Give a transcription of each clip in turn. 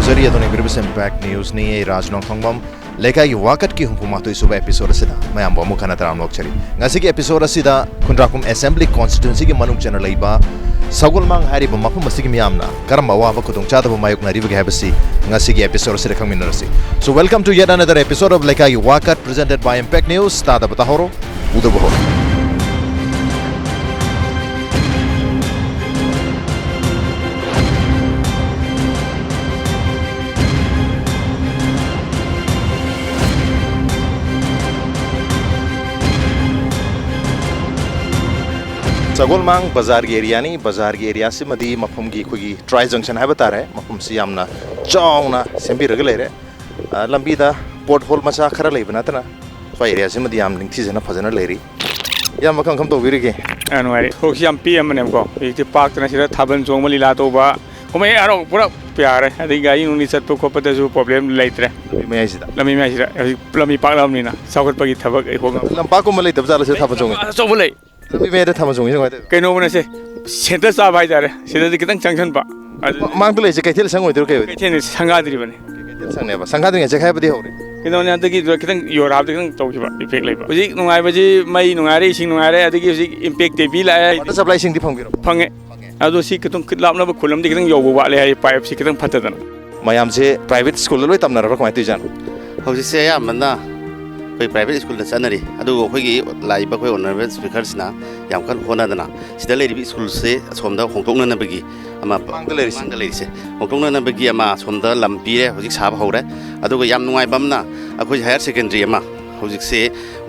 Tamzari adoni British Impact News ni Nongthombam Leikai Wakat ki hukumat isu episode sida mayam bo mukana taram lokchari ngasi ki episode sida Kundrakum Assembly constituency ki manung channel leiba Sagolmang hari ba mafum masigi miyamna karam bawa ba kudung chada ba mayuk na river habasi ngasi ki episode sida kang minarasi. So welcome to yet another episode of Leikai Wakat presented by Impact News. Tada batahoro udo bohor. Sagolmang bazar ki area ni bazar ki area se madi mafum ki khoi tri junction hai bata rahe mafum se yamna chauna sembi rag le re lambi da port hole macha khara lei bana tana fa area se madi yam lingthi jana phajana le ri yam makam kham to biri ke anwari thok yam pm ne ko ti park na sira thaban chong mali la to ba komai aro pura pyar hai adi gai nu ni sat ko pata ju problem laitre me ai sida lami park lam ni na sagot pagi thabak ai ho lam pa ko malai tabjala se thaban chong so bulai lambi me da thaban chong ni kai no ne se center sa bai jare sida di kitang changchan ba mang to le se kai thel sang oi dur kai thene sanga dri bane sang ne ba sanga dri se khai ba di hore kino ne anta ki kitang yorab kitang to ki ba effect lai ba uji nungai ba ji mai nungai re sing nungai re adi ki uji impact te bi la water supply sing di phang biro phange ado si kitang kitlam na ba khulam di kitang yo ba le hai pipe si kitang phatadana mayam se private school loi tamna ra ko mai tu jan hauji se ya manna koi private school da sanari adu khoi gi lai ba khoi honorable speakers na yam kan hona dana sida le ri school se somda hongtong na bagi ama mang le se hongtong na bagi ama somda lampi re hauji sa ba hore adu ga yam nungai bam na akhoi higher secondary ama hauji se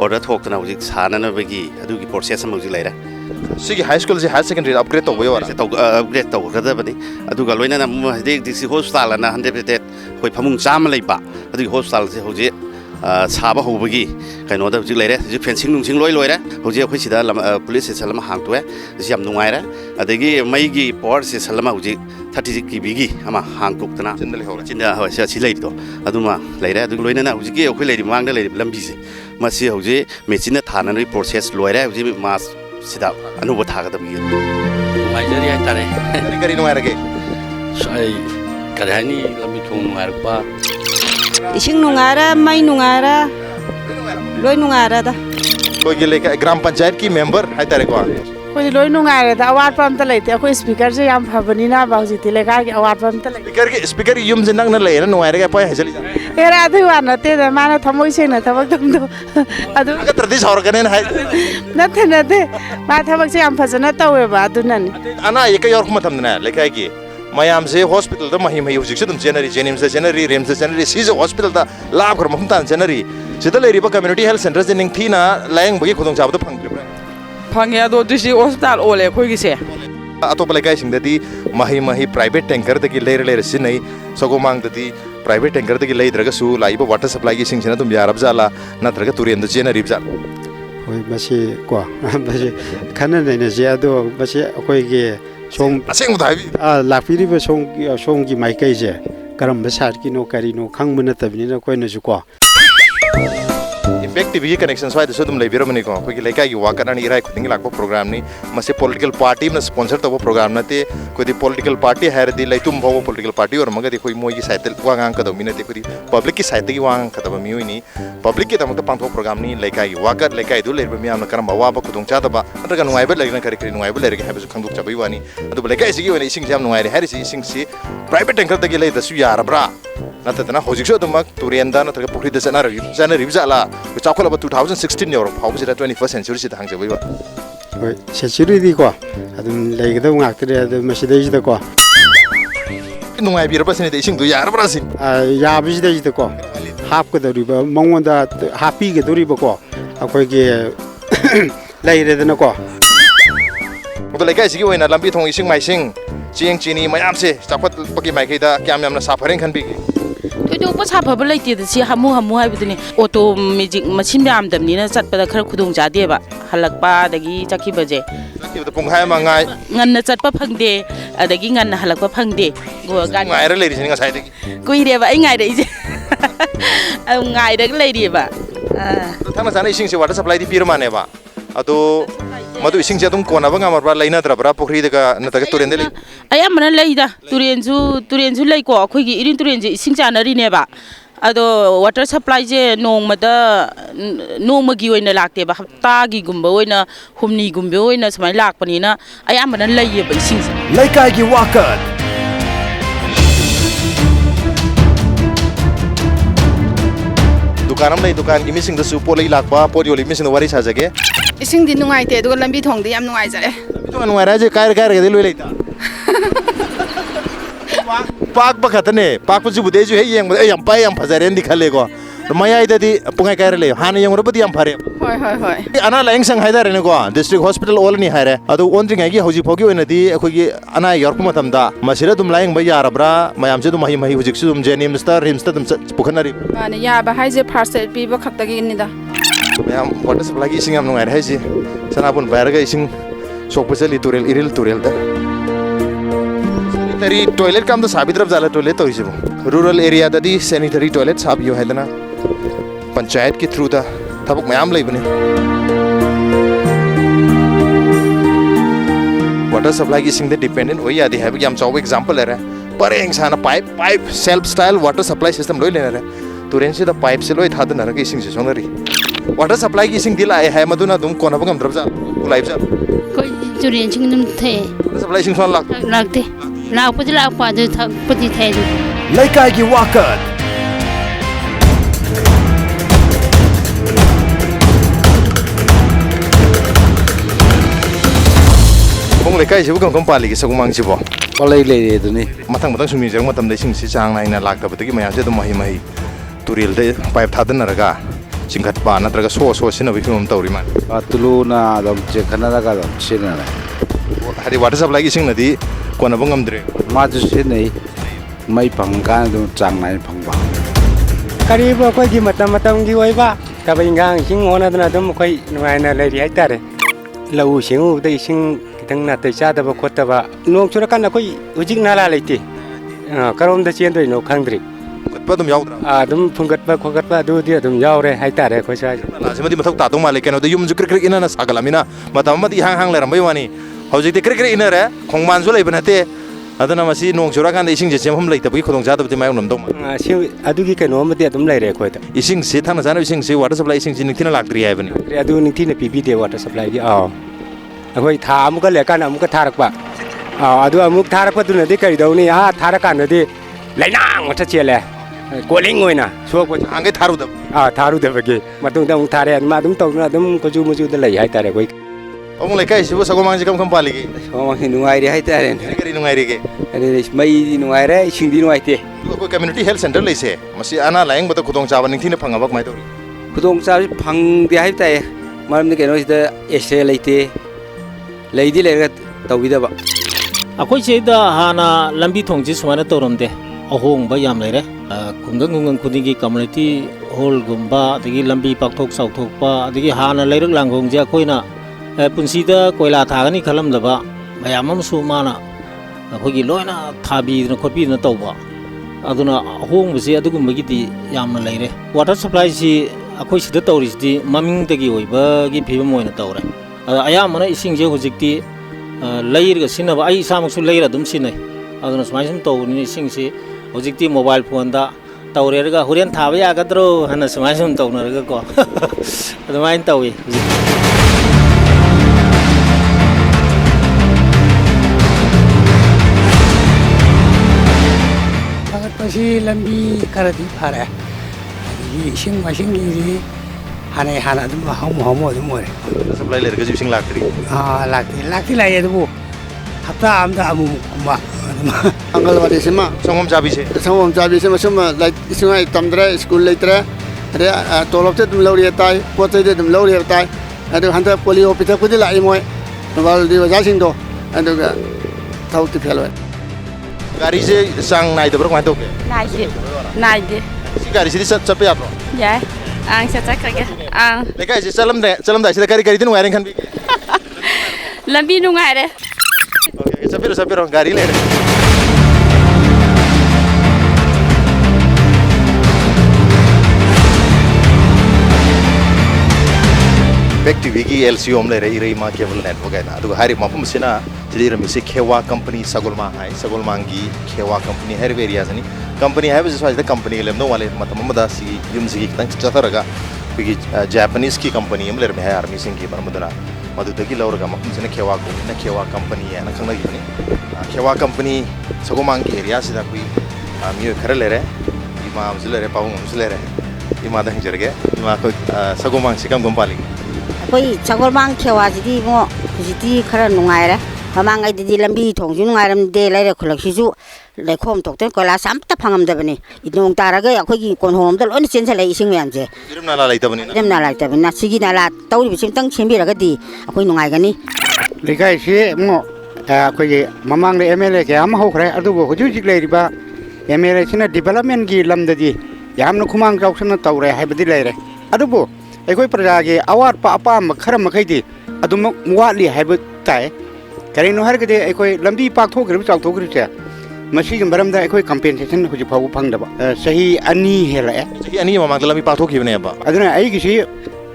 order thok na hauji sa na bagi adu gi process am hauji lai ra sigi high school se higher secondary upgrade to boy wara upgrade to ga da bani adu ga loina na mu de hospital na 100% khoi phamung cham lai ba adu hospital se hauji Saba Hobagi, Kanoda Gilere, fencing Loi Loira, Hoja Husida, police Salama Hangtwe, Siam Nuaira, Adegi, Maigi, Port Salama Uji, 30 Bigi, Ama Hangkukana, Chinda Silato, Aduma, later, the Loina, Uji, Lady Manga, Lady Lambisi, Masi Hoje, Messina Tannery process Loira, Jimmy Mas sit up, and over Tagada. My Jerry Tare, I Karani, Lamitum Marpa. Ising nungara, mai nungara, loi nungara da. Koi gile ka gram panchayat ki member hai tare ko. Koi loi nungara da award pam ta leite koi speaker se yam phabani na bauji Telecast ki award pam ta leite. Speaker yum je nang na le na nungara ka pai hajali. Era adu wa na te da mana thamoi se na thabak tum do. Adu ka tradish aur kane na hai. Na te ma thabak se yam phajana tawe ba adu nan. Ana ye ka yor khuma tham na Leikai ki. Mayam se hospital da mahim hayu jikse dum January James January Rems January season hospital da lab kar mahum tan January sida le riba community health center jening thina laeng bagi khudong chab da phange ado disi hospital ole khoi gi se atop Leikai sing da di mahi private tanker da ki le sin nei Sagolmang da di private tanker da ki le draga su laiba water supply gi sing chena dum yarab jala na traga turien da January jal hoi masi ko masi khana nei na je ado masi khoi gi Song aseng udai lakpiri ba song gi mai kai je karam ba sar ki no kari no khang mena tabni na koi na ju ko effective connection so so dum lebiro mani ko ki Leikai gi Wakat ani irai khuding lakbo program ni mase political party na sponsor to program na te ko di political party hair di laitum bhawo political party or maga di koi moi gi cycle wangang ka do minate ko di public ki site gi wang ka da mi ni public ki tamta pangtho program ni Leikai gi Wakat Leikai du lerba mi amna karam bawa ba khudong cha da ba andaga nuai ba legna kari nuai ba lerga habesu khangduk cha bai wani adu Leikai sigi wani ising jam nuai re hari si private tanker da gi le da su yara bra natana hojik so dum turienda na traga pukri da sana ribjala chakhola ba 2016 yor phawsi da 21st century si thang jabai ba hoi century di ko adum leigda ngak tre adum masidai da ko nungai bir ba sini de ising du yar bra sin ya bi da ji da ko hap ko da riba mongwan da happy ge do riba ko akoi ge leire da na ko to Leikai sigi oina lambi thong ising mai sing chieng chini mayam se chakhot paki mai kai da kyam yam na safaring khan bi Itu pas apa belai tiada sih hamu hai betul ni auto magic mesin be am dam ni na sat pada khar khudong jadi ba halak pa dagi chaki baje chaki ba pung hai ma ngai ngan na sat pa phangde dagi ngan na halak pa phangde go gan ngai ra le ri singa sai dagi kui re ba ai ngai dai je ngai da le ri ba thang na sana ising se water supply di pir ma ne ba ado ꯃꯗꯨ ꯏꯁꯤꯡꯁꯦ ꯑꯗꯨꯝ ꯀꯣꯟꯅꯕ ꯉꯝꯃꯕ꯭ꯔꯥ ꯂꯩꯅꯗ꯭ꯔꯕ꯭ꯔꯥ ꯄꯨꯈ꯭ꯔꯤꯗꯒ ꯅꯠꯇ꯭ꯔꯒ ꯇꯨꯔꯦꯟꯗ ꯂꯩ ꯑꯌꯥꯝꯕꯅ ꯂꯩꯗ ꯇꯨꯔꯦꯟꯁꯨ ꯂꯩꯀꯣ ꯑꯩꯈꯣꯏꯒꯤ ꯏꯔꯤꯜ ꯇꯨꯔꯦꯟꯁꯦ ꯏꯁꯤꯡ ꯆꯥꯅꯔꯤꯅꯦꯕ ꯑꯗꯣ ꯋꯥꯇꯔ ꯁꯄ꯭ꯂꯥꯏꯁꯦ ꯅꯣꯡꯃꯒꯤ ꯑꯣꯏꯅ ꯂꯥꯛꯇꯦꯕ ꯍꯞꯇꯥꯒꯤꯒꯨꯝꯕ ꯑꯣꯏꯅ ꯍꯨꯝꯅꯤꯒꯨꯝꯕ ꯑꯣꯏꯅ ꯁꯨꯃꯥꯏꯅ ꯂꯥꯛꯄꯅꯤꯅ ꯑꯌꯥꯝꯕꯅ ꯂꯩꯌꯦꯕ ꯏꯁꯤꯡꯁꯦ ꯂꯩꯀꯥꯏꯒꯤ ꯋꯥꯀꯠ दुकान में दुकान की मिसिंग दसु पोले लाखबा पोरियोली मिसिंग वारी साजगे इसिंग दिन नुंगाइते दुगा लंबी थोंगदे याम नुंगाइ जरे तो नुंगारा जे कायर कायर के लोई लेता पाक बखतने पाक पजु बुदे जो है येंग याम पाय याम फजरेन दिखलेगो मया इददी पुंगाय कायर ले हान येंग रबदी याम फरे होय अना लाइंग संग हाइदारे ने को डिस्ट्रिक्ट हॉस्पिटल ओल नि हारे अदु ओनद्रिंग आगी हौजी फोगी ओनदी अखोगी अना यॉर्क मतमदा मसिरा दुम लाइंग ब यारब्रा मयाम से दुम मही मही हुजिक सुम जेनिम स्टार रिमस्टा दुम पुखनारी माने या बा हाइजे फर्स्ट एड पीबो खक्तगी निदा मयाम वाटर सप्लाई की इसिंग याम नुंगाय हाइजी सनापुन बायरगा इसिंग सोकपसली तुरेल इरिल तुरेल दा सैनिटरी टॉयलेट काम तो साबित्रब जाला टॉयलेट तो इसे रूरल एरिया ददी सैनिटरी टॉयलेट साब यो हैदना पंचायत के थ्रू दा थबक मयाम लेबने वाटर सप्लाई की सिंग दे डिपेंडेंट होई आदि है याम चाव एग्जांपल है पर इंसान pipe self style water supply system लोई लेना रे तुरेन से द पाइप से लोई थाद नरक सिंग से सोनरी वाटर सप्लाई की सिंग दिला है मदुना तुम कोना बगम द्रब जा लाइव जा कोई तुरेन सिंग नम थे वाटर सप्लाई सिंग सोन लागते लापति लापा जो पति थे लैकाई वाकत लेकाई से कम पाली सगुमांग से पालई ले दुनी मथंग मथंग सुमी जंग मतम दे सिंग से चांग नाइना लाक्तबदगी मयाम से मही मही तुरेल दे पाइप थादनरगा चिंगखतपा नत्रगा सो सिनबि फिल्म तौरी मान तुलुना दम चे खनादागा दम सिना हरि वाटर सप्लाई की सिंग नदी कोना बंगमद्रे माजु सिनै मई फंगा दम चांग नाइ फंगबा करीब कोई की मतम की ओइबा तब इंगांग सिंग ओनादना दम कोई नुआइना लेरि हाइतारे लौ सिंगु दे सिंग खितंग नातै चादबा खोतबा नोंग चुरकान कोई हुजिक नाला लेते करोमदा चेंदोइनो खंद्रि दम याउद्रा अदम फुंगतबा खोगतबा दुदि अदम याउरे हाइतारे खोइ साइ लासिमदि मथक तादों माले केनो दे युम जु क्रिक इना सागलामिना मतम मदि हांग हांग लेरमबै वानी हौजिकते क्रिक इना रे खोंगमान जु लेबनते adana masi nong churakan ising je semhom leitabagi khudong jadabti mai unam dom si adugi keno mate adum leire khoita ising se thana jana ising se water supply ising jin thina lakri hai bani adu ningthina pipi de water supply gi aw akoi tha amuka lekan amuka tharakpa adu amuk tharakpa duna de kari dauni ha tharakan de lainang wata chele koling oina sok angai tharu da tharu da bagi matung da amuk thare ma adum tawna adum koju muju da lai hai tare koi Ông lấy cái số Sagolmang chỉ cầm pali cái. Sagolmang thì nuai đi hay ta này. Cái nuai đi cái. Này mấy đi nuai đấy, xin đi nuai thế. Cái community health center lấy xe. Mà si ana lain betul khudong cawan yang thina phang abak mai tori. Khudong cawan phang đi hay ta. Malam ni cái nói là extra lấy thế. Lấy đi lấy cái tàu đi đâu vậy? Aku ceda hana lambi thong ji suara torom de. Ahong bayam lere. Kungang kudingi community hall gumba, digi lambi pak thok sau thok pa, digi hana leiruk langgong ja koi na. Punsida koila thagani khalam daba mayam amsu mana akhoi loina thabi na khopi na tawba aduna hong bisi adugumagi di yamna leire water supply si akhoi sida tawri di maming dagi oiba gi phibam oina tawre aya mana ising je hojikti leir ga sinaba ai samaksu leira dum sinai aduna smai sum tawni ising si hojikti mobile phone da tawre ga horen thaba ya gadro hana smai sum tawna ga ko adumain tawi si lambi karadi phare yi sing masing yi hane hana dum hom dum more supply le ga sing lakri lakti la ye du hapta am da amu kuma angal wadi sima songom jabi se masuma like singai tamdra school leitre re tolop te dum lawri tai potai te dum lawri tai adu hanta polio pita kudi lai moi wal di waja sing do adu ga thau ti phelo Gari se sang naik tu berapa tu ke? Naik deh. Si gari se sampai apa? Ya, saya cek lagi. Lekai se salam dah sih gari tu wiring kan? Lebih nungai deh. Okay, sampai gari le. Impact TV ki LCO am lere irei ma cable network ai na adu hari mapum sina jidi ramisi Khewa company Sagolmang hai Sagolmang gi Khewa company her area sani company hai bis the company lem no wale matam amada si yum si tang chatharaga ki Japanese ki company am lere me hai army sing ki barmadana madu dagi lauraga mapum sina Khewa ko na Khewa company ya na khangna gi Khewa company Sagolmang ki area sida kui mi khare lere ima amzilere pawung amzilere ima dang jerge ima ko Sagolmang sikam gompali Koi Sagolmang Khewa jidi mo jidi khara nungai re mamang ai di lambi thong ju nungai ram de lai re khulak si ju le khom tok ten kola sam ta phangam da bani idong taraga akhoi gi kon hom da lon chen sa lai ising myan je irim na la lai ta bani irim na lai ta bani sigi na la tauri bisim tang chembi raga di akhoi nungai gani Leikai si mo akhoi mamang le MLA ke am ho khre adu bo ju jik lai riba MLA sina development gi lam da di yam no khumang jauk sna tawre hai badi lai re adu bo ꯑꯩꯈꯣꯏ ꯄ꯭ꯔꯖꯥꯒꯤ ꯑꯋꯥꯠꯄ ꯑꯄꯥꯝꯕ ꯈꯔ ꯃꯈꯩꯗꯤ ꯑꯗꯨꯃꯛ ꯋꯥꯠꯂꯤ ꯍꯥꯏꯕ ꯇꯥꯏ ꯀꯔꯤꯅꯣ ꯍꯥꯏꯔꯒꯗꯤ ꯑꯩꯈꯣꯏ ꯂꯝꯕꯤ ꯄꯥꯛꯊꯣꯛꯈ꯭ꯔꯤꯕ ꯆꯥꯎꯊꯣꯛꯈ꯭ꯔꯤꯕꯁꯦ ꯃꯁꯤꯒꯤ ꯃꯔꯝꯗ ꯑꯩꯈꯣꯏ ꯀꯝꯄꯦꯟꯁꯦꯁꯟ ꯍꯧꯖꯤꯛ ꯐꯥꯎꯕ ꯐꯪꯗꯕ ꯆꯍꯤ 2 ꯍꯦꯜꯂꯛꯑꯦ ꯆꯍꯤ 2 ꯃꯃꯥꯡꯗ ꯂꯝꯕꯤ ꯄꯥꯛꯊꯣꯛꯈꯤꯕꯅꯦꯕ ꯑꯗꯨꯅ ꯑꯩꯒꯤꯁꯤ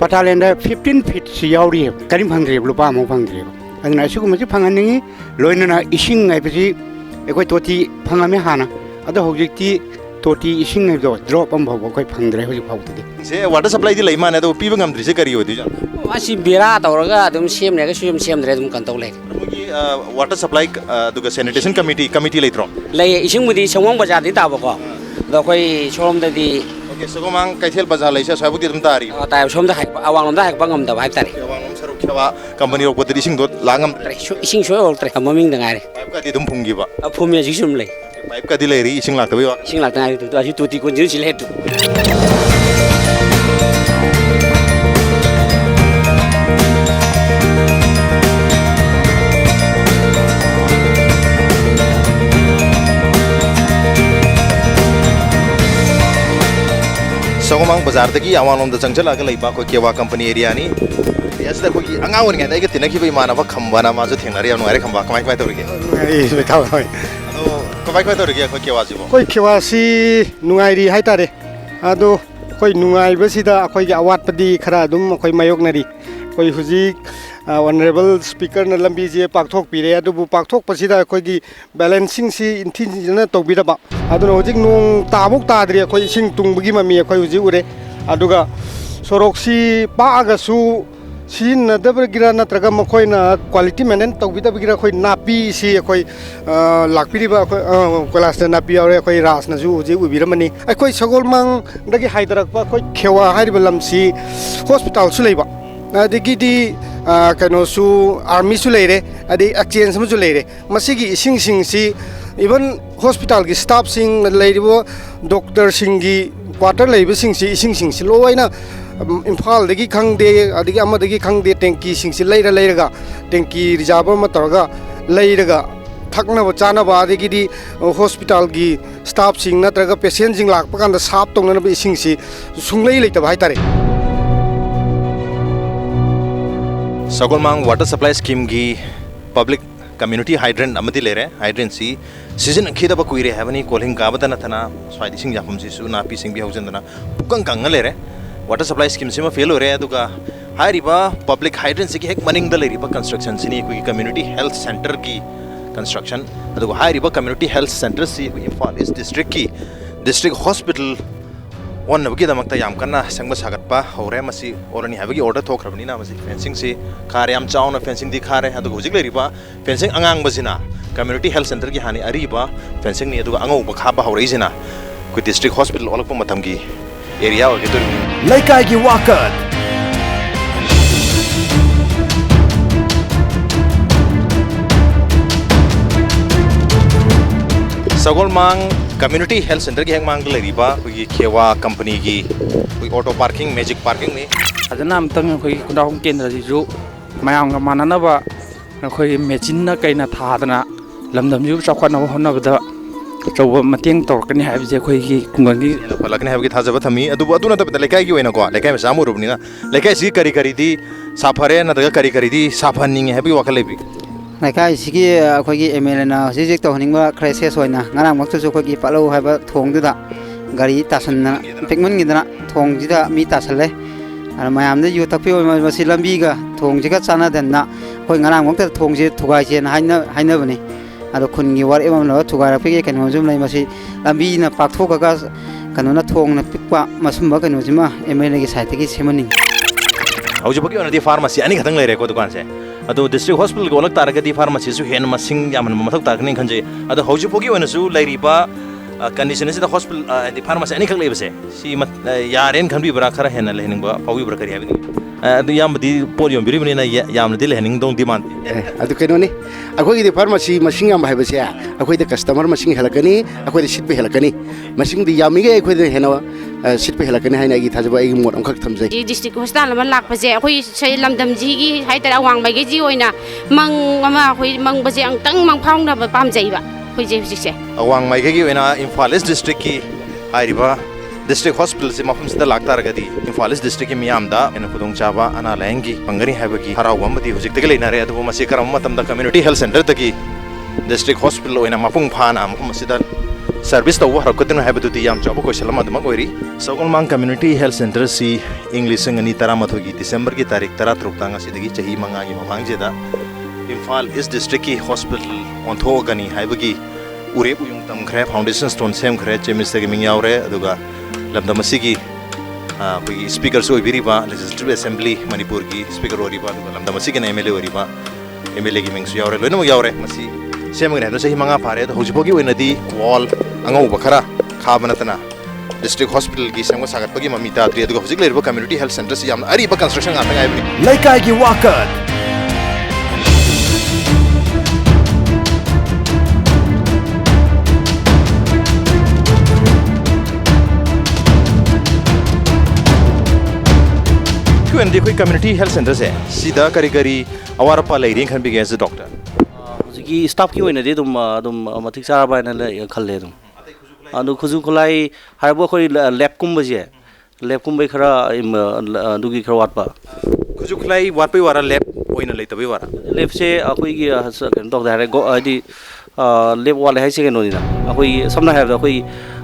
ꯄꯇꯥꯂꯦꯟꯗ 15 ꯐꯤꯠꯁꯤ ꯌꯥꯎꯔꯤꯌꯦꯕ ꯀꯔꯤꯝ ꯐꯪꯗ꯭ꯔꯦꯕ ꯂꯨꯄꯥ ꯑꯃꯐꯥꯎ ꯐꯪꯗ꯭ꯔꯦꯕ ꯑꯗꯨꯅ ꯑꯁꯤꯒꯨꯝꯕꯁꯤ ꯐꯪꯍꯟꯅꯤꯡꯉꯤ ꯂꯣꯏꯅꯅ ꯏꯁꯤꯡ ꯍꯥꯏꯕꯁꯤ ꯑꯩꯈꯣꯏ ꯇꯣꯇꯤ ꯐꯪꯉꯝꯃꯦ ꯍꯥꯟꯅ ꯑꯗꯣ ꯍꯧꯖꯤꯛꯇꯤ ꯇꯣꯇꯤ ꯏꯁꯤꯡ ꯍꯥꯏꯕꯗꯣ ꯗ꯭ꯔꯣꯞ ꯑꯃꯐꯥꯎꯕ ꯑꯩꯈꯣꯏ ꯐꯪꯗ꯭ꯔꯦ ꯍꯧꯖꯤꯛ ꯐꯥꯎꯕꯗꯤ se water supply di lai mane ado piba ngamdri se kari odi jan Masih bira tawraga adum semne ga semdre adum kantau lai mogi water supply duga sanitation committee leitro lai ising mudi songwang bajar di tabo ko do koi sorom da di okay Sagolmang kaithel bajar laisa sabudi dum tari ta som da awang lom da hak bangam da bai tari awang lom saru khewa company ro kodri ising dot langam ising so ol tre maming da ngare pipe ka di dum phungi ba phumi ji sum lai pipe ka di lai ri ising lakta ba ising lakta ai tu aji tuti ko jiru sile tu Sagolmang bazar dagi awang lom da changchala ga leiba ko Khewa company area ni yasda ko gi anga won ga dai ga tinaki bai mana ba khamba na ma jo thengnari am ngai khamba kamai kamai torige ai be thau hoi ado kamai kamai torige ko Khewa ji bo koi Khewa si nungai ri hai tare ado koi nungai ba sida koi gi awat padi khara dum koi mayok nari koi huji honorable speaker na lambi je pakthok pire adu bu pakthok pasida koi gi balancing si inthin na tobira ba adu no hojik nung tabuk tadri koi sing tungbagi mami koi huji ure aduga soroksi pa aga su sin na dabra gira na traga makoi na quality maintain tobida gira koi napi si koi lakpiri ba class na napi aure koi ras na ju huji ubira mani koi Sagolmang dagi haidarak ba koi Khewa hairiba lamsi hospital su leiba adigi kano su army su leire adi exchange mu su leire masigi ising sing si even hospital gi staff sing leiribo doctor sing gi quarter leiba sing si ising sing si loina imphal dagi khangde adigi amadagi khangde tanki sing si leiraga tanki reserve ma taraga leiraga thakna ba chana ba adigi di hospital gi staff sing natraga patient sing lakpa kan da sap tongna ba ising si sunglei leita ba haitare Sagolmang water supply scheme gi public community hydrant amadi lere hydrant si season khida ba kuire havani calling ga badana thana swaidi sing japum si su na pi sing bi haujandana pukang kang lere water supply scheme sima fail ore aduga hairiba public hydrant si hek maning da lere ba construction sini ku community health center ki construction aduga hairiba community health center si Imphal East district ki district hospital one of them yam kana sangba sagatpa hore masi orani habagi order thokrabni na masi fencing si kharyam chauna fencing di khare adu hojik leriba fencing angang basina community health center ki hani ariba fencing ni adu angau ba khaba hore isina ku district hospital olakpa matam gi area or gidur Leikai gi Wakat Sagolmang community health center ki heng mang leriba ku Khewa company gi ku auto parking magic parking ni adana amtang khoi kunda hom kendra ji ju mayam ga manana ba khoi machine na kaina thadana lamdam ju chakhwana honna bada chauba mateng torkani haib je khoi gi kungan gi lakni haib gi thajaba thami adu aduna ta Leikai gi oina ko Leikai ma samu rubni na Leikai si kari kari di safare na daga kari kari di safanning habi wakalebi Leikai sigi khoi gi MLA na jik to hninga crisis hoina ngarang mak chu khoi gi palo haiba thong du da gari tasan na pekman gi da thong ji da mi tasale ꯃꯌꯥꯝꯗ U ꯊꯛꯄꯤꯌꯣ ꯃꯁꯤ ꯂꯝꯕꯤꯒ ꯊꯣꯡꯁꯤꯒ ꯆꯥꯟꯅꯗꯅ ꯑꯩꯈꯣꯏ ꯉꯔꯥꯡꯃꯛꯇ ꯊꯣꯡꯁꯦ ꯊꯨꯒꯥꯏꯁꯦꯅ ꯍꯥꯏꯅꯕꯅꯤ ꯑꯗꯣ ꯈꯨꯟꯒꯤ ꯋꯥꯔꯦꯞ ꯑꯃ ꯂꯧꯔꯒ ꯊꯨꯒꯥꯏꯔꯛꯄꯒꯤ ꯀꯩꯅꯣꯁꯨ ꯂꯩ ꯃꯁꯤ ꯂꯝꯕꯤꯅ ꯄꯥꯛꯊꯣꯛꯑꯒ ꯀꯩꯅꯣꯅ ꯊꯣꯡꯅ ꯄꯤꯛꯄ ꯃꯁꯨꯝꯕ ꯀꯩꯅꯣꯁꯤꯃ MLAꯒꯤ ꯁꯥꯏꯠꯇꯒꯤ ꯁꯦꯝꯍꯟꯅꯤꯡꯉꯤ ꯍꯧꯖꯤꯛꯐꯥꯎꯒꯤ ꯑꯣꯏꯅꯗꯤ ꯐꯥꯔꯃꯥꯁꯤ ꯑꯅꯤꯈꯛꯇꯪ ꯂꯩꯔꯦꯀꯣ ꯗꯨꯀꯥꯟꯁꯦ ꯑꯗꯣ ꯗꯤꯁꯇ꯭ꯔꯤꯛ ꯍꯣꯁꯄꯤꯇꯥꯜꯒ ꯑꯣꯜꯂꯛ ꯇꯥꯔꯒꯗꯤ ꯐꯥꯔꯃꯥꯁꯤꯁꯨ ꯍꯦꯟꯅ ꯃꯁꯤꯡ ꯌꯥꯝꯍꯟꯕ ꯃꯊꯧ ꯇꯥꯒꯅꯤ ꯈꯟꯖꯩ ꯑꯗꯣ ꯍꯧꯖꯤꯛꯐꯥꯎꯒꯤ ꯑꯣꯏꯅꯁꯨ ꯂꯩꯔꯤꯕ कंडीशन से हॉस्पिटल हाई फार्मासी अनी लेबसे यारेन खनबीब्रा खर हेन लेहनिंगबा फाउबीब्रा करी हाबी पोल योंबिरिबनिना यामनदि लेहनिंगदों डिमांड अदु कइनोनि अखोइदि फार्मासी मसिंग याम हाइबसे अखोइदि कस्टमर मसिंग हेलकनी अखोइदि सिटबे हेलकनी मसिंगदि यामिगे अखोइदि हेनो सिटबे हेलकनी हाइना गी थाजबा आई मोड अमखक थमजै डिस्ट्रिक्ट हॉस्पिटल अमा लाकपसे अखोइ सै लमदमजी गी हाइतरा वांगबाइगे जी ओइना मंग अमा अखोइ मंगबसे अंतंग मंग फाउंगना पामजैबा होइजे हुजिसे अवांग माइगे गी ओइना इम्फाल ईस्ट डिस्ट्रिक्ट की हाइरिबा डिस्ट्रिक्ट हॉस्पिटल से मफम से लाक्तारगदी इम्फाल ईस्ट डिस्ट्रिक्ट की मियामदा एन खुदोंग चाबा अना लायंगी पंगरी हाइबगी हरावमबदी हुजिक लेनारे अदुबो मसे करम मतमदा कम्युनिटी हेल्थ सेंटर तकी डिस्ट्रिक्ट हॉस्पिटल ओइना मफुंग फाना मफम सिदा सर्विस तव हरकतन हाइबदुदी याम चाबो क्वेश्चन मदमक ओइरी सगोलमांग कम्युनिटी हेल्थ सेंटर सी इंग्लिश संगनी 13 की दिसंबर की तारीख 13 तांग सिदगी चही मंगा की ममांगजेदा इम्फाल ईस्ट डिस्ट्रिक्ट की हॉस्पिटल ओंथोगनी हाइबगी उरे उयुंग तमखरे फाउंडेशन स्टोन सेमखरे चेमिस्टर की मिंग यावरे अदुगा लमदमसिगी कोई स्पीकर सो बिरिबा लेजिस्लेटिव असेंबली मणिपुर की स्पीकर ओरिबा अदुगा लमदमसिगी न एमएलए ओरिबा एमएलए की मिंग सु यावरे लोइनम यावरे मसी सेमगने हनो सही मंगा फारे तो हुजिबोगी ओइनदी वॉल अंगौ बखरा खाबनतना डिस्ट्रिक्ट हॉस्पिटल की सेमगो सागतपगी ममी ताद्री अदुगा हुजिक लेरबो कम्युनिटी हेल्थ सेंटर से याम अरिबा कंस्ट्रक्शन आतंग आइबनी लैकाई की वाकत कोई कम्युनिटी हेल्थ सेंटर से सीधा करी करी अवारपा लेरिंग खन बिगे एज डॉक्टर की स्टाफ की ओइनदि दुम मथिक चाराबा न खल्ले दुम अनु खुजु खुलाई हाइबो खोइ लैब कुंबजे लैब कुंबै खरा दुगी खरा वाटपा खुजु खुलाई वाटपै वारा लैब ओइना लेतबै वारा लैब से अखोइ की कन तोक दारे गो आदि लैब वाले हाइ से नोनिना अखोइ समना हाइबदा अखोइ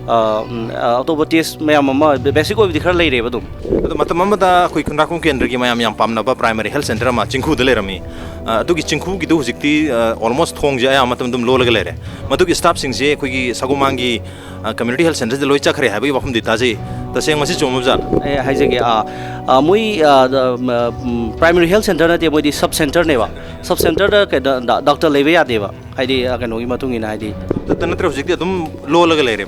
अतोब टेस्ट मैम बेसिक ओइबदि खरा लेरे बदुम मतम अमदा अखोइ खुंदाखुं केंद्र की मैम याम पामनबा प्राइमरी हेल्थ सेंटर मा चिंखुद लेरमी अदुगी चिंखु गिदु हुजिक्ति ऑलमोस्ट थोंग जे आया मतम दुम लोलग लेरे मदुगी स्टाफ सिंग जे अखोइगी सगोमांगी कम्युनिटी हेल्थ सेंटर दे लोइ चखरे हाबी वफम दिताजे तसेंग मसि चोमबजा ए हाइजेगे मुई प्राइमरी हेल्थ सेंटर नते मोइदी सब सेंटर नेवा सब सेंटर दा डॉक्टर लेबे यादेबा हाइदि कनोगी मतुंगिना हाइदि तनत्र हुजिक्ति दुम लोलग लेरे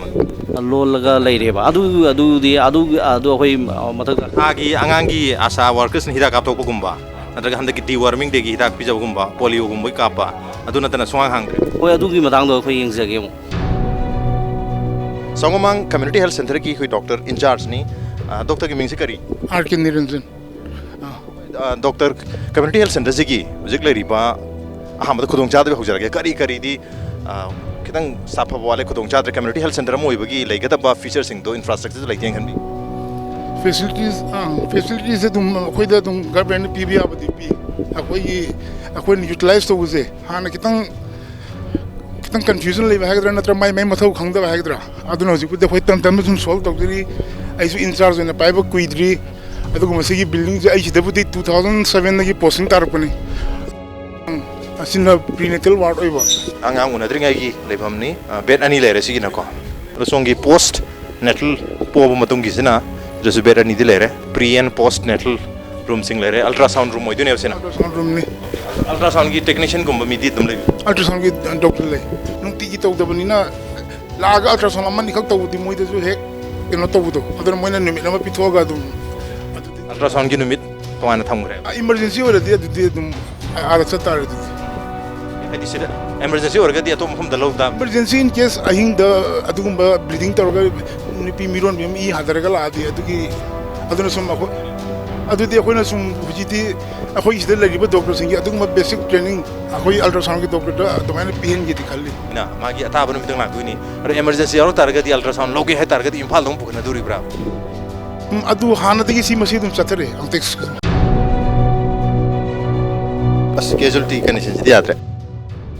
लोलगा लेरेबा अदुदी अखोइ मथक आगी अंगांगी आशा वर्कर्स नि हिदा कापथोकबगुंबा नत्रगा हंदकी डिवर्मिंग देगी हिदा पिजबगुंबा पोलियो गुंबै कापा अदु नतना सोंग हांग्रे ओय अदुगी मदांगदो अखोइ यंगजगे सगोमांग कम्युनिटी हेल्थ सेंटर की कोई डॉक्टर इंचार्ज नि डॉक्टर की मिंग से करी आर के Niranjan doctor community health centre से की हुजिक लेरिबा अहमद खुदोंग चादबे होजरगे करी करी दी खितंग साफब वाले खुदोंग चादरे कम्युनिटी हेल्थ सेंटर मोइबगी लेगदबा फीचर सिंग दो इंफ्रास्ट्रक्चर लेतें खनबी फैसिलिटीज तुम अखोइदा तुम गवर्नमेंट पीबी आबदी पी अखोइ यूटिलाइज तौजे हाना खितंग कंफ्यूजन लेबा हागद्रा नत्र माइ मथौ खंगदबा हागद्रा अदुना हुजिक अखोइ तम तुम सॉल्व तौदरी आइसु इंचार्ज ने पाइबा कुइद्री अदुगु मसिगी बिल्डिंग जे आइसिदबुदी 2007 नगी पोस्टिंग तारपनी असिना प्रीनेटल वार्ड ओइबा अंगांग उनद्रिंगाई लेबमनी बेड अनि लेरे सिगी नको रसोंगी पोस्ट नेटल पोब मतुंगी सिना जसु बेड अनि दिलेरे pre and post natal room सिंग लेरे अल्ट्रासाउंड रूम ओइदुने सिना अल्ट्रासाउंड रूम नि अल्ट्रासाउंड की टेक्नीशियन गुम मिदी तुम ले अल्ट्रासाउंड की डॉक्टर ले नुंती की तौदबनिना लागा अल्ट्रासाउंड अमनि खक तौदी मोइदसु हेक केनो तौदो अदर मोइना निमिट अमा पिथोगा दुम अल्ट्रासाउंड की निमिट तोना थमग्रे इमरजेंसी ओरदी अदुदी दुम आदा चतारदी हाइदि सिदा इमरजेंसी ओरगदी अतो मफम दलौदा इमरजेंसी इन केस अहिंग द अदुगुंबा ब्लीडिंग तौरगा निपी मिरोन बिम ई हादरगा लादी अदुगी अदुना सुम अखो अदुदी अखोइना सुम हुजिति अखोइ इसिदा लगिबा डॉक्टर सिंगी अदुगुंबा बेसिक ट्रेनिंग अखोइ अल्ट्रासाउंड की डॉक्टर दा तमाने पीएन गी दिखली ना मागी अताबन मिदंग लागुनी अरे इमरजेंसी यारो तारगदी अल्ट्रासाउंड लोगे है तारगदी इंफाल दम पुगना दूरी ब्रा अदु हानदगी सी मसी दुम चतरे अंटेक्स बस कैजुअलिटी कंडीशन सिदी आत्रे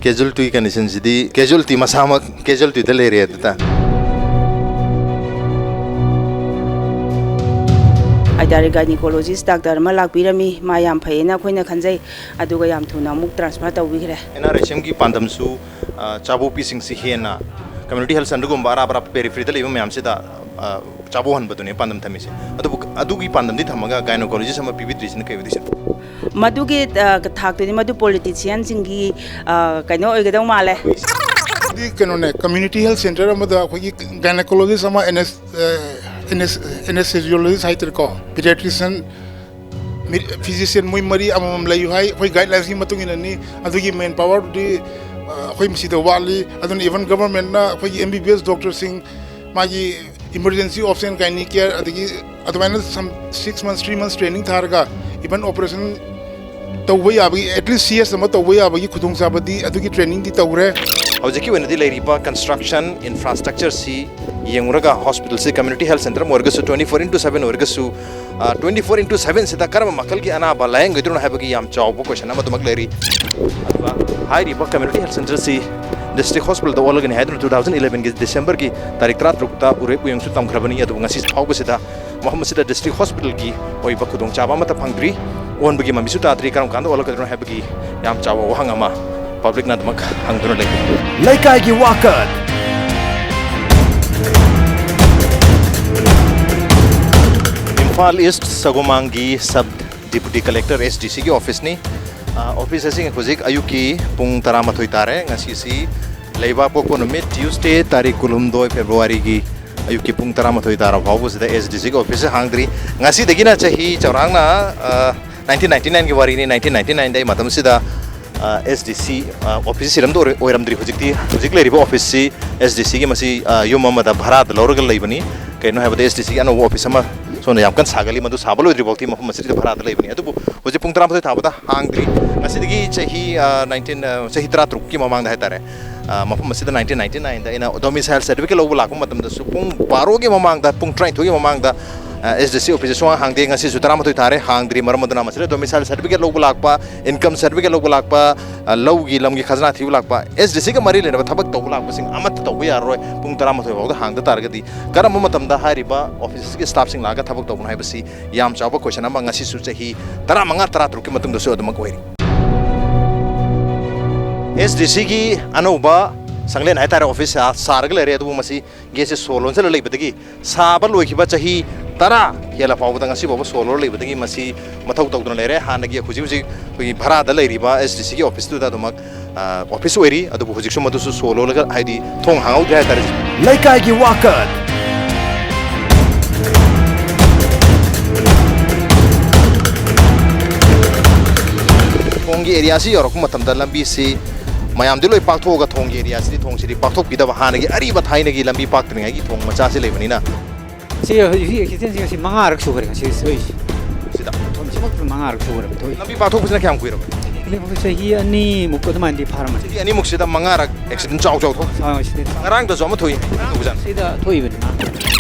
कैजुअलिटी कंडीशन सिदी कैजुअलिटी मसामक कैजुअलिटी द लेरे दता ꯍꯥꯏꯇꯥꯔꯦ ꯒꯥꯏꯅꯤꯀꯣꯂꯣꯖꯤꯁ ꯗꯥꯛꯇꯔ ꯑꯃ ꯂꯥꯛꯄꯤꯔꯝꯃꯤ ꯃꯥ ꯌꯥꯝ ꯐꯩꯌꯦꯅ ꯑꯩꯈꯣꯏꯅ ꯈꯟꯖꯩ ꯑꯗꯨꯒ ꯌꯥꯝ ꯊꯨꯅ ꯑꯃꯨꯛ ꯇ꯭ꯔꯥꯟꯁꯐꯔ ꯇꯧꯕꯤꯈ꯭ꯔꯦ NRHMꯒꯤ ꯄꯥꯟꯗꯝꯁꯨ ꯆꯥꯕꯣꯛꯄꯤꯁꯤꯡꯁꯤ ꯍꯦꯟꯅ ꯀꯝꯃ꯭ꯌꯨꯅꯤꯇꯤ ꯍꯦꯜꯊ ꯁꯦꯟꯇꯔꯒꯨꯝꯕ ꯑꯔꯥꯞ ꯄꯦꯔꯤꯐ꯭ꯔꯤꯗ ꯂꯩꯕ ꯃꯌꯥꯝꯁꯤꯗ ꯆꯥꯕꯣꯛꯍꯟꯕꯗꯨꯅꯦ ꯄꯥꯟꯗꯝ ꯊꯝꯃꯤꯁꯦ ꯑꯗꯨꯒꯤ ꯄꯥꯟꯗꯝꯗꯤ ꯊꯝꯃꯒ ꯒꯥꯏꯅꯣꯀꯣꯂꯣꯖꯤꯁ ꯑꯃ ꯄꯤꯕꯤꯗ꯭ꯔꯤꯁꯤꯅ ꯀꯩ ꯑꯣꯏꯗꯣꯏꯁꯦ ꯃꯗꯨꯒꯤ ꯊꯥꯛꯇꯨꯗꯤ ꯃꯗꯨ ꯄꯣꯂꯤꯇꯤꯁꯤꯌꯟꯁꯤꯡꯒꯤ ꯀꯩꯅꯣ ꯑꯣꯏꯒꯗꯧ माले कनोने community health centre gynaecologist anaesthesiologist हाइतर को पीडियाट्रिशियन फिजिशियन मोई मरी अमम लयु हाई कोई गाइडलाइंस की मतुंग इननी अदुगी मेन पावर दी कोई मसीद वाली अदुन इवन गवर्नमेंट ना कोई MBBS डॉक्टर सिंह मागी इमरजेंसी ऑप्शन गाइनी केयर अदुगी अदुमाइना सम 6 months 3 months ट्रेनिंग थारगा इवन ऑपरेशन तौबा याबगी एटलीस्ट CS अमा तौबा याबगी खुदोंग साबदी अदुगी ट्रेनिंग दी तौरे हौजिकी वनदी लेरिबा कंस्ट्रक्शन इंफ्रास्ट्रक्चर सी येंगुरगा हॉस्पिटल से कम्युनिटी हेल्थ सेंटर मोरगसु 24/7 ओरगसु 24/7 सिदा करम मकल की अनाबा लायंग गदुन हाबगी याम चावबो क्वेश्चन अमा दुमक लेरी अदुवा हाइरिबा कम्युनिटी हेल्थ सेंटर सी डिस्ट्रिक्ट हॉस्पिटल द ओलगन हाइदुन 2011 की दिसंबर की तारीख 3 उरे पुयंगसु तमखरबनी अदु ngasi फावबसिदा मोहम्मद सिदा डिस्ट्रिक्ट हॉस्पिटल की ओइबा खुदोंग चाबा मत फंगद्री ओनबगी ममिसु तात्री करम कांद ओलगदुन हाबगी याम चावो वहंग अमा पब्लिक नादमक हंगदुन लेके Leikai की Wakat इम्फाल ईस्ट Sagolmang की सब डिप्टी कलेक्टर SDC की ऑफिस नी ऑफिस ऐसी खुजिक अयुकी पुंग तरामथोई तारे ngasi लेबा पोको नुमित ट्यूसडे तारीख 2 फेब्रुवारी की अयुकी पुंग तरामथोई तारा फावबसिदा SDC की ऑफिस हांगद्री ngasi दगिना चाही चौरांगना 1999 की वारी 1999 दai matam sida SDC office Siram दो ओरमद्री हुजिक लेरिबो ऑफिस सी SDC की मसी युम अमदा भराद लौरगल लैबनी कैनो हाबदे SDC की अनो ऑफिस अमा सोने यामकन सागली मधु साबलोद्री बोक्ति मफम मसी भराद लैबनी अदुबु हुजि पुंग तरामथोई थाबदा हांगद्री ngasi चाही 19 चाही 13 की ममांग दा हाइतारे मफम मसी 1999 दा इना डोमिसाइल सर्टिफिकेट लौबो लाको मतम दा पुंग 12 की ममांग दा पुंग 30 की ममांग दा SDC ऑफिस सोंग हांगदे ngasi su 13 थारे हांगद्री मरमदना मसी डोमिसाइल सर्टिफिकेट लौबो लाकपा इनकम सर्टिफिकेट लौबो लाकपा लौगी लमगी खजना थिबो लाकपा SDC का मरी लेना थबक तौबो लाकपसिंग अमत तौबो यारोय पुंग 13 फावदा हांगदा तारगदी करम मतमदा हारिबा ऑफिस के स्टाफ सिंग लागा थबक तौबो हाइबसी याम चावबा क्वेश्चन अमा ngasi su चाही 15 की मतुंग दसु अदमक होइरी SDC की अनौबा संगलेन हाइतारे ऑफिस सारग लेरे अदु मसी गेसे सोलोन से लेबदगी साबा लोइखिबा चाही तरा हेला फावदा ngasi बाबा सोलो लेबदगी मसी मथौ तौदन लेरे हानगी खुजि हुजि कोई भरादा लेरिबा SDC की ऑफिस तुदा दमक ऑफिस ओइरी अदु हुजिक सु मदुसु सोलो लगा हाइदी थोंग हांगौ दे हाइतारे Leikai की Wakat थोंगी एरिया सी यरक मतमदा लंबी सी मयाम दिलोय पाकथोगा थोंगी एरिया सी थोंग सिरी पाकथोक बिदा हानगी अरिबा थाइनगी लंबी पाकतरिङै की थोंग मचा से लेबनिना सी एक्सीडेंट सी मंगारक सुगरे सी सोई सिदा थोम सिमक मंगारक सुगरे थोई लंबी पाकथोक बिना क्याम कुइरो लेबो सही अनि मुक दमानदी फार्म सी अनि मुक सिदा मंगारक एक्सीडेंट चाउ चाउ थो ngaraang da joma thoi bujan सिदा थोई बनि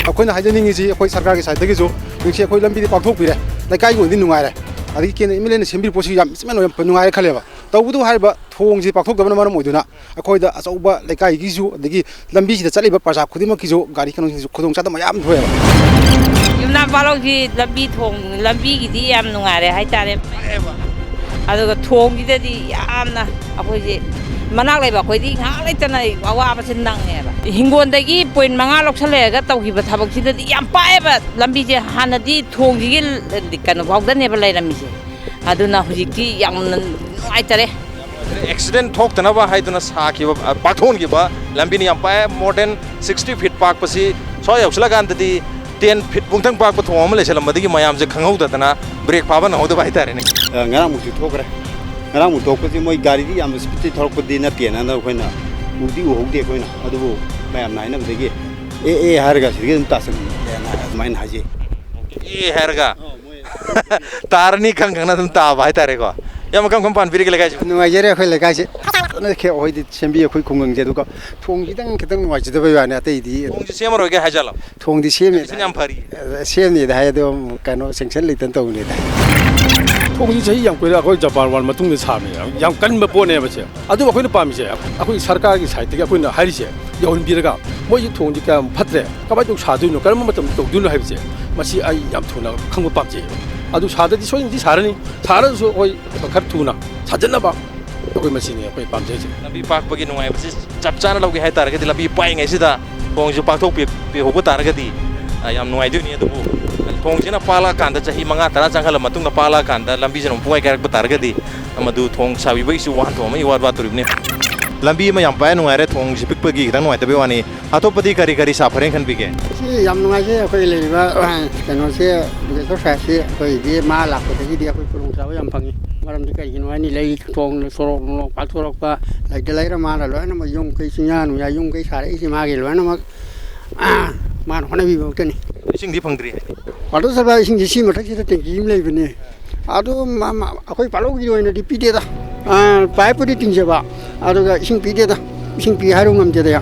अखोइना हाइजनिंगी जी अखोइ सरकार की साइड जो निसे अखोइ लंबी पाकथोक बिरे लेकाई गोदि नुगाइरे अदि केन इमिलेन सेम्बि पोसी याम सिमेन नुगाइ खलेबा तौबुदु हाइबा थोंग जी पाकथोक दबन मरम ओइदुना अखोइदा अचौबा लेकाई की जु अदि लंबी सिदा चलिबा प्रजा खुदिम की जो गाड़ी कनो खुदोंग चादा मयाम थोएबा युमना बालो की लंबी थोंग लंबी की दी याम नुगाइरे हाइतारे अदुगा थोंग की ददी यामना अखोइ जी मनाक लेबा खोइदी ngak leitana awa sin nangneba hingon dagi point manga loksalega tawgiba thabak sidadi yam paeba lambi je hanadi thonggi kanu bawdaneba lairamise aduna hujiki yam aitare accident थोक्तनबा हाइदुना साखिबा पाथोनगिबा लंबिनी यम पाए मोर देन 60 फीट पाक पसी सो यौसला गांददी 10 फीट पुंथंग पाक पथो अम लेसलमदगी मयाम जे खंगौदतना ब्रेक पाबा नहोदबा हाइतारे ने ngara musi thokre ngara mu thokpasi moi gari di yam speed thorokpadi na tiena na khoina udi uhogde khoina adubu mayam naina bdegi e harga sirge tasan main haje e harga tarni khangna dum ta bai tare ko yam kam pan biri legai नुगाइजरे खै लेकाइ से न खे होइदि सेम्बि खै खुंगंग जे दुका थोंग खितंग खितंग नुगाइजदे बै याने अतैदि थोंग जे सेमरो के हाजाला थोंग दि semi सिन्याम फरी सेमनि दा हायदो कनो सेंक्शन लेतन तौनि दा ꯊꯣꯡꯁꯤ ꯆꯍꯤ ꯌꯥꯝ ꯀꯨꯏꯔꯦ ꯑꯩꯈꯣꯏ ꯖꯄꯥꯟ ꯋꯥꯔ ꯃꯇꯨꯡꯗ ꯁꯥꯕꯅꯦ ꯌꯥꯝ ꯀꯟꯕ ꯄꯣꯠꯅꯦꯕ ꯁꯦ ꯑꯗꯨꯕꯨ ꯑꯩꯈꯣꯏꯅ ꯄꯥꯝꯃꯤꯁꯦ ꯑꯩꯈꯣꯏ ꯁꯔꯀꯥꯔꯒꯤ ꯁꯥꯏꯠꯇꯒꯤ ꯑꯩꯈꯣꯏꯅ ꯍꯥꯏꯔꯤꯁꯦ ꯌꯧꯍꯟꯕꯤꯔꯒ ꯃꯣꯏꯒꯤ ꯊꯣꯡꯁꯤ ꯀꯌꯥꯝ ꯐꯠꯇ꯭ꯔꯦ ꯀꯃꯥꯏꯅ ꯇꯧ ꯁꯥꯗꯣꯏꯅꯣ ꯀꯔꯝꯕ ꯃꯇꯝꯗ ꯇꯧꯗꯣꯏꯅꯣ ꯍꯥꯏꯕꯁꯦ ꯃꯁꯤ ꯑꯩ ꯌꯥꯝ ꯊꯨꯅ ꯈꯪꯕ ꯄꯥꯝꯖꯩꯌꯦꯕ ꯑꯗꯨ ꯁꯥꯗ꯭ꯔꯗꯤ ꯁꯣꯏꯅꯗꯤ ꯁꯥꯔꯅꯤ ꯁꯥꯔꯁꯨ ꯑꯩꯈꯣꯏ ꯈꯔ ꯊꯨꯅ ꯁꯥꯖꯟꯅꯕ ꯑꯩꯈꯣꯏ ꯃꯁꯤꯅꯤ ꯑꯩꯈꯣꯏ ꯄꯥꯝꯖꯩꯁꯦ ꯂꯝꯕꯤ ꯄꯥꯛꯄꯒꯤ ꯅꯨꯡꯉꯥꯏꯕꯁꯤ ꯆꯞ ꯆꯥꯅ ꯂꯧꯒꯦ ꯍꯥꯏꯇꯥꯔꯒꯗꯤ ꯂꯝꯕꯤ ꯄꯥꯛꯏꯉꯩꯁꯤꯗ ꯊꯣꯡꯁꯨ ꯄꯥꯛꯊꯣꯛꯄꯤꯍꯧꯕ ꯇꯥꯔꯒꯗꯤ ꯌꯥꯝ ꯅꯨꯡꯉꯥꯏꯗꯣꯏꯅꯤ ꯑꯗꯨꯕꯨ ꯊꯣꯡꯁꯤꯅ ꯄꯥꯛꯂꯛꯑꯀꯥꯟꯗ ꯆꯍꯤ 5-10 ꯆꯪꯍꯜꯂ ꯃꯇꯨꯡꯗ ꯄꯥꯛꯂꯛꯑꯀꯥꯟꯗ ꯂꯝꯕꯤꯁꯤꯅ ꯑꯃꯨꯛ ꯄꯨꯡꯀꯥꯏ ꯀꯥꯏꯔꯛꯄ ꯇꯥꯔꯒꯗꯤ ꯃꯗꯨ ꯊꯣꯡ ꯁꯥꯕꯤꯕꯒꯤꯁꯨ ꯋꯥꯍꯟꯊꯣꯛ ꯑꯃ ꯏꯋꯥꯠ ꯋꯥꯠꯇꯣꯔꯤꯕꯅꯤ ꯂꯝꯕꯤ ꯑꯃ ꯌꯥꯝ ꯄꯥꯏ ꯅꯨꯡꯉꯥꯏꯔꯦ ꯊꯣꯡꯁꯤ ꯄꯤꯛꯄꯒꯤ ꯈꯤꯇꯪ ꯅꯨꯡꯉꯥꯏꯇꯕꯩ ꯋꯥꯅꯤ ꯑꯇꯣꯞꯄꯗꯤ ꯀꯔꯤ ꯀꯔꯤ ꯁꯥꯐꯔꯦ ꯈꯟꯕꯤꯒꯦ ꯁꯤ ꯌꯥꯝ ꯅꯨꯡꯉꯥꯏꯖꯩ ꯑꯩꯈꯣꯏ ꯂꯩꯔꯤꯕ ꯀꯩꯅꯣꯁꯦ ꯑꯦꯛꯁꯔꯁꯥꯏꯖꯁꯤ ꯑꯩꯈꯣꯏꯒꯤ ꯃꯥ ꯂꯥꯛꯄꯗꯒꯤꯗꯤ ꯑꯩꯈꯣꯏ ꯈꯨꯗꯣꯡꯆꯥꯕ ꯌꯥꯝ ꯐꯪꯉꯤ ꯃꯔꯝꯗꯤ ꯀꯩꯒꯤꯅꯣ ꯍꯥꯏꯅꯤ ꯂꯩ ꯊꯣꯡ ꯁꯣꯔꯣꯛ ꯅꯨꯡꯂꯣꯛ ꯄꯥꯛꯊꯣꯔꯛꯄ ꯂꯩꯇ ꯂꯩꯔ ꯃꯥꯅ ꯂꯣꯏꯅꯃꯛ ꯌꯨꯝ ꯀꯩ ꯆꯤꯡꯌꯥ ꯅꯨꯡꯌꯥ ꯌꯨꯝ ꯀꯩ ꯁꯥꯔꯛꯏꯁꯤ ꯃꯥꯒꯤ ꯂꯣꯏꯅꯃꯛ ꯃꯥꯅ ꯍꯣꯠꯅꯕꯤꯕ ꯉꯥꯛꯇꯅꯤ इसिंदी फंगद्री वाटर सप्लाई इसिंग जिसी मथक्सिदा टेंकी अम लेबने अदो अखोय पालौगी ओइनदि पिदेदा पाइपपुदि तिंजबा अदुगा इसिंग पिदेदा इसिंग पि हारू ngamjeda ya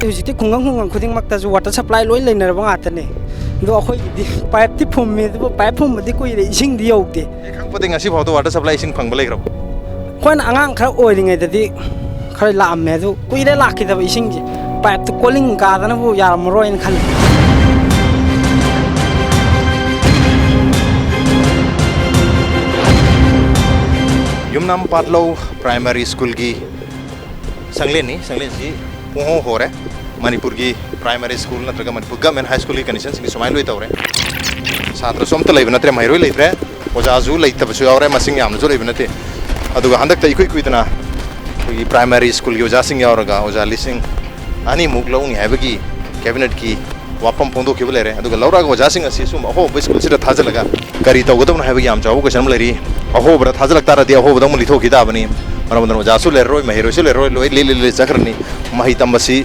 ꯍꯧꯖꯤꯛꯇꯤ ꯈꯨꯡꯒꯪ ꯈꯨꯗꯤꯡꯃꯛꯇꯁꯨ ꯋꯥꯇꯔ ꯁꯄ꯭ꯂꯥꯏ ꯂꯣꯏ ꯂꯩꯅꯔꯕ ꯉꯥꯛꯇꯅꯦ ꯑꯗꯣ ꯑꯩꯈꯣꯏꯒꯤꯗꯤ ꯄꯥꯏꯞꯇꯤ ꯐꯨꯝꯃꯦ ꯑꯗꯨꯕꯨ ꯄꯥꯏꯞ ꯐꯨꯝꯕꯗꯤ ꯀꯨꯏꯔꯦ ꯏꯁꯤꯡꯗꯤ ꯌꯧꯗꯦ खंपदे ngasi phawto water supply ising phangba legrabo ꯑꯩꯈꯣꯏꯅ ꯑꯉꯥꯡ ꯈꯔ ꯑꯣꯏꯔꯤꯉꯩꯗꯗꯤ खर लामे अदु कुइरे लाखिदब इसिंग पाइप तो कोलिंग कादनबु यारमरोइन खल युमनाम पाटलो प्राइमरी स्कूल की संगलेन सी पोहो हो रहे मणिपुर की प्राइमरी स्कूल नत्रगा मणिपुर गवर्नमेंट हाई स्कूल की कंडीशन सिंग समाय लोय तवरे छात्र सोमत लेब नत्रे माइरोय लेत्रे ओजाजु लेतबसु यावरे मसिंग यामजु लेब नते अदुगा हंदक तै कुइ कुइदना की प्राइमरी स्कूल की ओजा सिंग यावरगा ओजा लिसिंग अनि मुक लौनी हैबगी कैबिनेट की वापम पोंदो के लेरे अदुगा लौरागा ओजा सिंग असि सुम अहो स्कूल सिदा थाजलगा करी तौगदम हैबगी याम जावो क्वेश्चन लरी अहो बरा थाजलक तारदी अहो बदम लिथो किदाबनी मरमदन ओजासु लेरोय महिरोय लेरोय लोय ले जखरनी महि तंबसी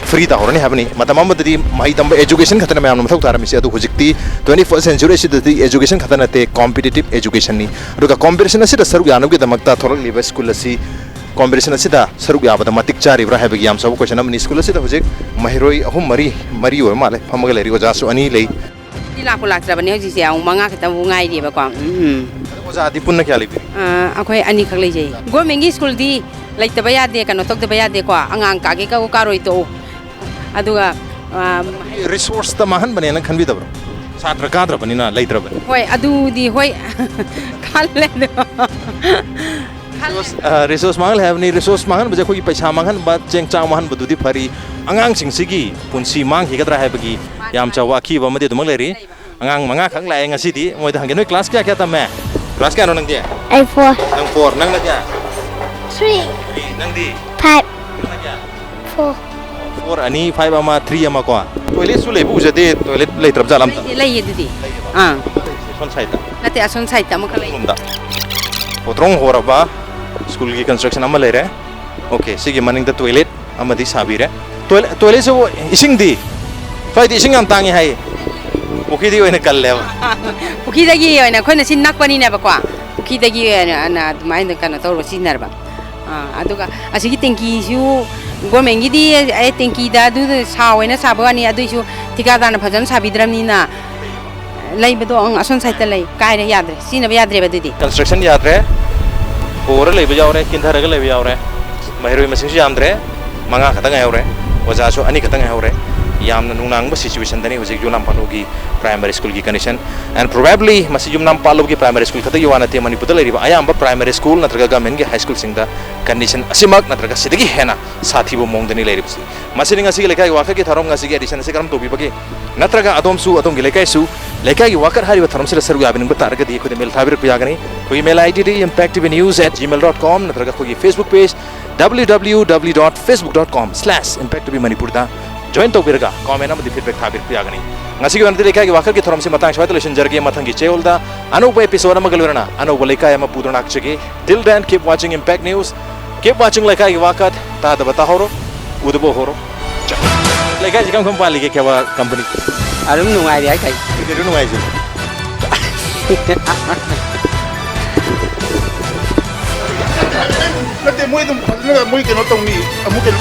फ्री ताहरनी हैबनी मतममददी महि तंब एजुकेशन खतन मैम मथौ तारमिसि अदु हुजिक्ति 21st सेंचुरी सिददी एजुकेशन खतन नते कॉम्पिटिटिव एजुकेशन नि अदुगा कॉम्पिटिशन सिदा सरुग यानुगे दमक्ता थोरक लिबा स्कूल असि कॉम्पिटिशन सिदा सरुग याबदा मतिक चारिब्रा हैबगी याम सब क्वेश्चन अमनि स्कूल सिदा हुजिक महिरोय अहुम मरी ओय माले फमगा लेरि ओजासु अनि ले लाखो लाखत्रबने हजिसे आउ मंगा खतम गाइरिबा को ओजादी पुन्ना क्या लिबि अखोय अनि खक लेजै गवर्नमेंट की स्कूल दी लेतबा यादे कनो तोकदबा यादे को अंगांग कागे का कारोय तो अदुगा रिसोर्स त महन बने न खनबि दब्रो छात्र काद्र बनिना लेद्रबनि होय अदुदी होय खाले रिसोर्स मांगल हैवनी रिसोर्स मांगन बजे खोगी पैसा मांगन बा चेंग चांग मांगन बदुदी फरी अंगांग सिंगसिगी पुंसी मांग हिगद्रा हैबगी याम चावा की बमदे दुमग लेरी अंगांग मंगा खंग लाए ngasi di मोय दा हंगे क्लास क्या क्या तमे क्लास क्या नंग दे I 4 नंग 4 नंग लग्या 3 नंग दी 5 4 4 ani 5 ama 3 ama ko toilet su lebu jade toilet leitrab jalam ta lei didi son side nate ason side ta makala da otrong horaba school की कंस्ट्रक्शन अमा ले रहे ओके सिगी मनिंग द टॉयलेट अमदी साबीरे टॉयलेट से वो इसिंग दी फाइद इसिंग हम तांगे हाय पुखी दी ओने कल लेवा पुखी दगी ओने खोने सिन नकपनी ने बको पुखी दगी ना माइन कना तोरो सिनरबा अदुगा असिगी टेंकी सु गवर्नमेंट की दी ए टेंकी दा दु सावैना साबगानी अदुसु ठिकादारना फजन साबिद्रमनीना लैबदो असन साइड लै कायरे याद्रे सिनबा याद्रे बदुदी कंस्ट्रक्शन याद्रे और ले बजावरे किंधरग ले बजावरे महिरोय मसिंग यामद्रे मंगा खतंग आयवरे ओजासु अनि खतंग आयवरे यामना नुंगनांग सिचुएशन दनी हुजिक जुनाम पालोगी प्राइमरी स्कूल की कंडीशन एंड प्रोबेबली मसि जुनाम पालोगी प्राइमरी स्कूल खतंग युवानते मणिपुर लेरिबा अयाम प्राइमरी स्कूल नत्रगा गवर्नमेंट की हाई स्कूल सिंगदा कंडीशन असिमक नत्रगा सिदगी हेना साथीबो मोंगदनी लेरिबसि मसिनि ngasi लेखाय वाका की थरम ngasi एडिशन से करम तोबि बगे नत्रगा अदोमसु अदोम लेखाय सु लेखाय वाकर हारिबा थरम से सरगु आबिन बतारगदी खुद मेल थाबिर पियागनी कोई मेल आईडी impactvnews@gmail.com नत्रगा कोई फेसबुक पेज www.facebook.com/impactvmanipur दा जॉइन तौबिरगा कमेंट अमदि फीडबैक थाबिर पियागनी ngasi गनदि लेखाय वाकर की थरम से मतंग स्वात लेशन जरगे मतंगी चेउलदा अनोबा एपिसोड अमगलवरना अनोबा लेखाय अम पुदनाक चगे till then keep watching Impact News keep watching लेखाय वाकत ता दबता होरो उदबो होरो लेखाय जिकम कम पाली के केवा कंपनी अरुम नुंगाइ रे kai इदरु नुंगाइ जे नते मोय दम फजनगा मोय के न तंगनी अमुके